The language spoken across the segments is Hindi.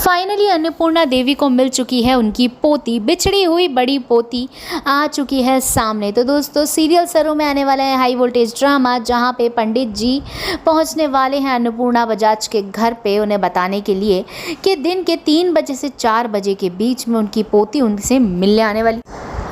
फाइनली अन्नपूर्णा देवी को मिल चुकी है उनकी पोती, बिछड़ी हुई बड़ी पोती आ चुकी है सामने। तो दोस्तों सीरियल सरों में आने वाला है हाई वोल्टेज ड्रामा, जहां पे पंडित जी पहुंचने वाले हैं अन्नपूर्णा बजाज के घर पे उन्हें बताने के लिए कि दिन के 3 बजे से 4 बजे के बीच में उनकी पोती उनसे मिलने आने वाली।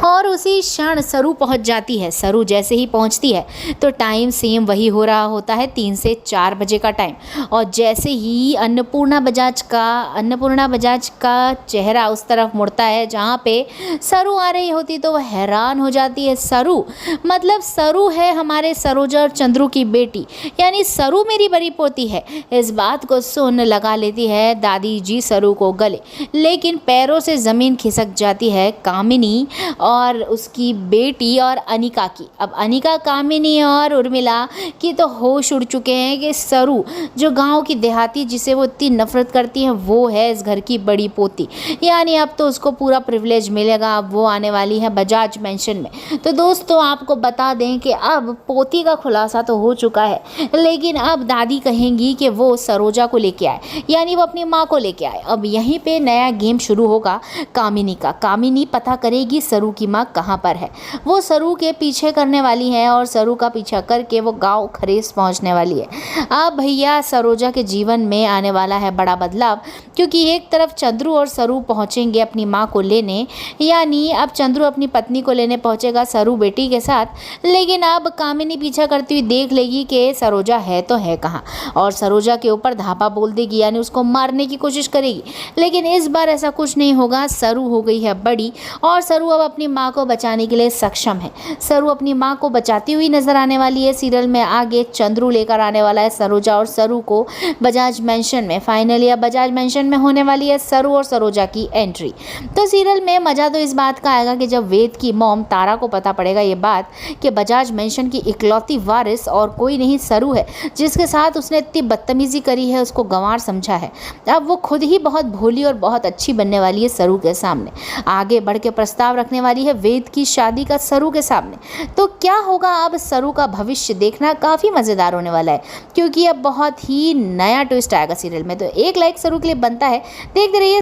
और उसी क्षण सरू पहुंच जाती है। सरू जैसे ही पहुंचती है तो टाइम सेम वही हो रहा होता है, 3 से 4 बजे का टाइम। और जैसे ही अन्नपूर्णा बजाज का चेहरा उस तरफ मुड़ता है जहां पे सरू आ रही होती तो वह हैरान हो जाती है। सरू है हमारे सरोजा और चंद्रू की बेटी, यानी सरू मेरी बड़ी पोती है। इस बात को सुन लगा लेती है दादी जी सरू को गले, लेकिन पैरों से ज़मीन खिसक जाती है कामिनी और उसकी बेटी और अनिका की। अब अनिका, कामिनी और उर्मिला की तो होश उड़ चुके हैं कि सरू जो गांव की देहाती जिसे वो इतनी नफरत करती हैं वो है इस घर की बड़ी पोती, यानी अब तो उसको पूरा प्रिविलेज मिलेगा। अब वो आने वाली है बजाज मेंशन में। तो दोस्तों आपको बता दें कि अब पोती का खुलासा तो हो चुका है, लेकिन अब दादी कहेंगी कि वो सरोजा को लेके आए, यानी वो अपनी माँ को लेके आए। अब यहीं पे नया गेम शुरू होगा कामिनी का। कामिनी पता करेगी सरू की माँ कहाँ पर है। वो सरू के पीछे करने वाली है और सरू का पीछा करके वो गांव खरेस पहुंचने वाली है। अब भैया सरोजा के जीवन में आने वाला है बड़ा बदलाव, क्योंकि एक तरफ चंद्रू और सरू पहुंचेंगे अपनी माँ को लेने, यानी अब चंद्रू अपनी पत्नी को लेने पहुंचेगा सरू बेटी के साथ। लेकिन अब कामिनी पीछा करती हुई देख लेगी कि सरोजा है तो है कहाँ, और सरोजा के ऊपर धापा बोल देगी, यानी उसको मारने की कोशिश करेगी। लेकिन इस बार ऐसा कुछ नहीं होगा। सरू हो गई है बड़ी और सरू अब अपनी माँ को बचाने के लिए सक्षम है। सरू अपनी माँ को बचाती हुई नजर आने वाली है सीरियल में। आगे चंद्रू लेकर आने वाला है सरोजा और सरू को बजाज मेंशन में। फाइनली अब बजाज मेंशन में होने वाली है सरू और सरोजा की एंट्री। तो सीरियल में मजा तो इस बात का आएगा कि जब वेद की मॉम तारा को पता पड़ेगा ये बात कि बजाज मेंशन की इकलौती वारिस और कोई नहीं सरू है, जिसके साथ उसने इतनी बदतमीजी करी है, उसको गंवार समझा है। अब वो खुद ही बहुत भोली और बहुत अच्छी बनने वाली है सरू के सामने। आगे बढ़ के प्रस्ताव रखने वाली है वेद की शादी का सरू के सामने। तो क्या होगा अब सरू का भविष्य देखना काफ़ी मज़ेदार होने वाला है, क्योंकि अब बहुत ही नया ट्विस्ट आएगा सीरियल में। तो एक लाइक सरू के लिए बनता है। देखते रहिए।